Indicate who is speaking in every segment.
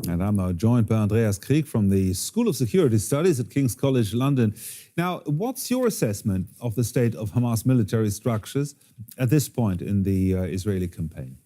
Speaker 1: And I'm now joined by Andreas Krieg from the School of Security Studies at King's College London. Now, what's your assessment of the state of Hamas military structures at this point in the Israeli campaign?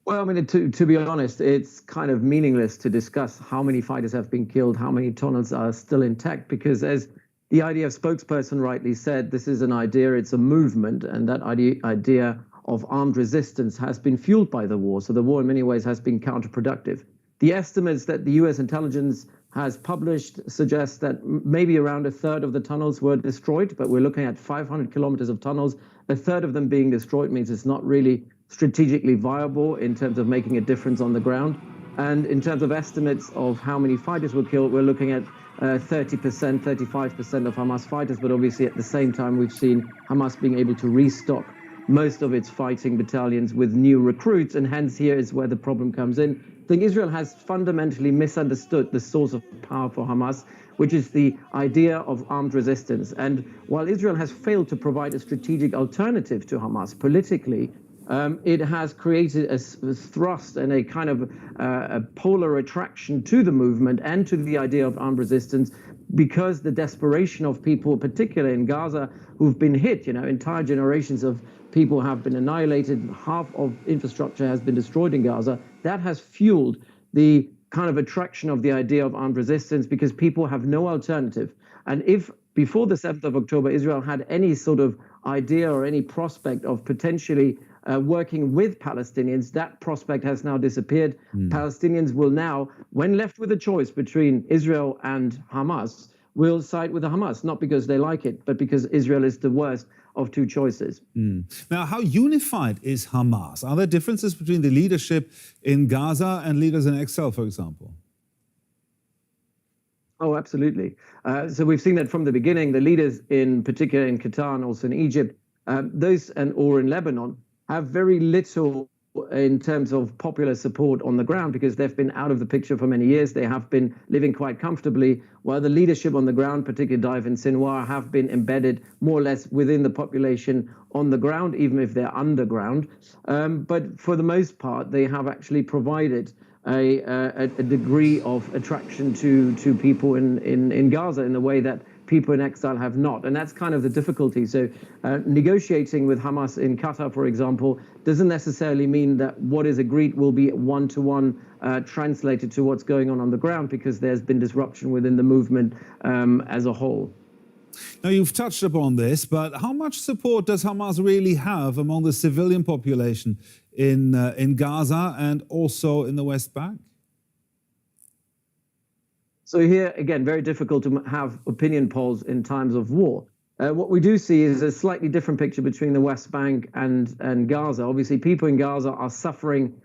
Speaker 2: Well, I mean, to be honest, it's kind of meaningless to discuss how many fighters have been killed, how many tunnels are still intact, because as the IDF spokesperson rightly said, this is an idea, it's a movement, and that idea of armed resistance has been fueled by the war. So the war in many ways has been counterproductive. The estimates that the US intelligence has published suggest that maybe around a third of the tunnels were destroyed, but we're looking at 500 kilometers of tunnels. A third of them being destroyed means it's not really strategically viable in terms of making a difference on the ground. And in terms of estimates of how many fighters were killed, we're looking at 30%, 35% of Hamas fighters. But obviously at the same time, we've seen Hamas being able to restock most of its fighting battalions with new recruits, and hence here is where the problem comes in. I think Israel has fundamentally misunderstood the source of power for Hamas, which is the idea of armed resistance. And while Israel has failed to provide a strategic alternative to Hamas politically, it has created a thrust and a kind of a polar attraction to the movement and to the idea of armed resistance, because the desperation of people, particularly in Gaza, who've been hit, entire generations of people have been annihilated, half of infrastructure has been destroyed in Gaza. That has fueled the kind of attraction of the idea of armed resistance, because people have no alternative. And if before the 7th of October, Israel had any sort of idea or any prospect of potentially working with Palestinians, that prospect has now disappeared. Palestinians will now, when left with a choice between Israel and Hamas, will side with the Hamas, not because they like it, but because Israel is the worst of two choices.
Speaker 1: Now, how unified is Hamas? Are there differences between the leadership in Gaza and leaders in exile, for example?
Speaker 2: Oh, absolutely. So we've seen that from the beginning. The leaders, in particular in Qatar and also in Egypt, or in Lebanon, have very little in terms of popular support on the ground, because they've been out of the picture for many years. They have been living quite comfortably, while the leadership on the ground, particularly Dive and Sinwar, have been embedded more or less within the population on the ground, even if they're underground. But for the most part, they have actually provided a degree of attraction to people in Gaza in a way that people in exile have not. And that's kind of the difficulty. So negotiating with Hamas in Qatar, for example, doesn't necessarily mean that what is agreed will be one-to-one translated to what's going on the ground, because there's been disruption within the movement as a whole.
Speaker 1: Now, you've touched upon this, but how much support does Hamas really have among the civilian population in Gaza and also in the West Bank?
Speaker 2: So here, again, very difficult to have opinion polls in times of war. What we do see is a slightly different picture between the West Bank and Gaza. Obviously, people in Gaza are suffering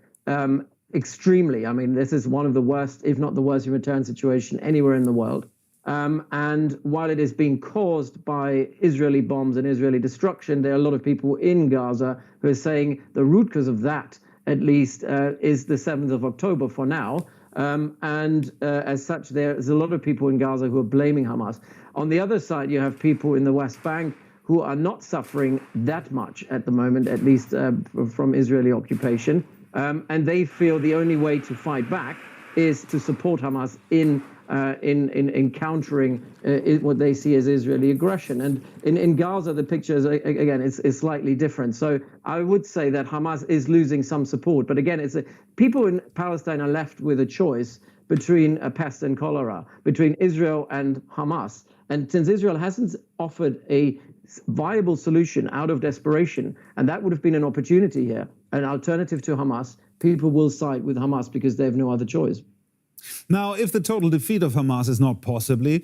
Speaker 2: extremely. I mean, this is one of the worst, if not the worst, humanitarian situation anywhere in the world. And while it is being caused by Israeli bombs and Israeli destruction, there are a lot of people in Gaza who are saying the root cause of that, at least, is the 7th of October for now. As such, there's a lot of people in Gaza who are blaming Hamas. On the other side, you have people in the West Bank who are not suffering that much at the moment, at least from Israeli occupation. And they feel the only way to fight back is to support Hamas in countering what they see as Israeli aggression. And in Gaza, the picture is, again, is slightly different. So I would say that Hamas is losing some support. But again, people in Palestine are left with a choice between a pest and cholera, between Israel and Hamas. And since Israel hasn't offered a viable solution out of desperation, and that would have been an opportunity here, an alternative to Hamas, people will side with Hamas because they have no other choice.
Speaker 1: Now, if the total defeat of Hamas is not possible,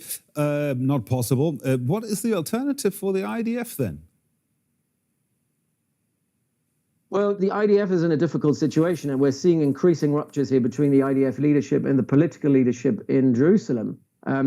Speaker 1: what is the alternative for the IDF then?
Speaker 2: Well, the IDF is in a difficult situation, and we're seeing increasing ruptures here between the IDF leadership and the political leadership in Jerusalem.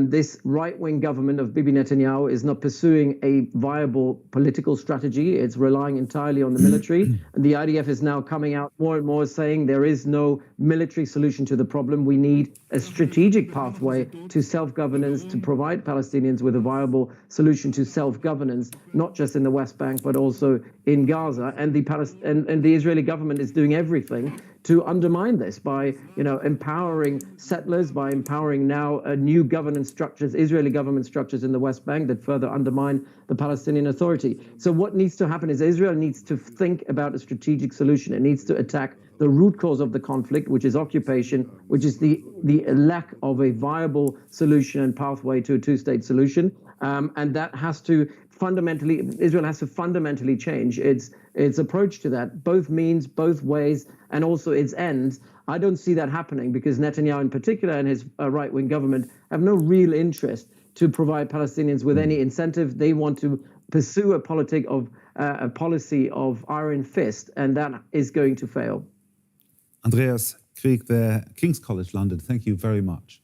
Speaker 2: This right-wing government of Bibi Netanyahu is not pursuing a viable political strategy. It's relying entirely on the military. And the IDF is now coming out more and more saying there is no military solution to the problem. We need a strategic pathway to self-governance to provide Palestinians with a viable solution to self-governance, not just in the West Bank, but also in Gaza. And the Israeli government is doing everything to undermine this by, empowering settlers, by empowering now new governance structures, Israeli government structures in the West Bank that further undermine the Palestinian Authority. So what needs to happen is Israel needs to think about a strategic solution. It needs to attack the root cause of the conflict, which is occupation, which is the lack of a viable solution and pathway to a two-state solution. And that has to Israel has to fundamentally change its approach to that, both means, both ways, and also its ends. I don't see that happening because Netanyahu in particular and his right-wing government have no real interest to provide Palestinians with any incentive. They want to pursue a policy of iron fist, and that is going to fail.
Speaker 1: Andreas, Krieg there, King's College London, thank you very much.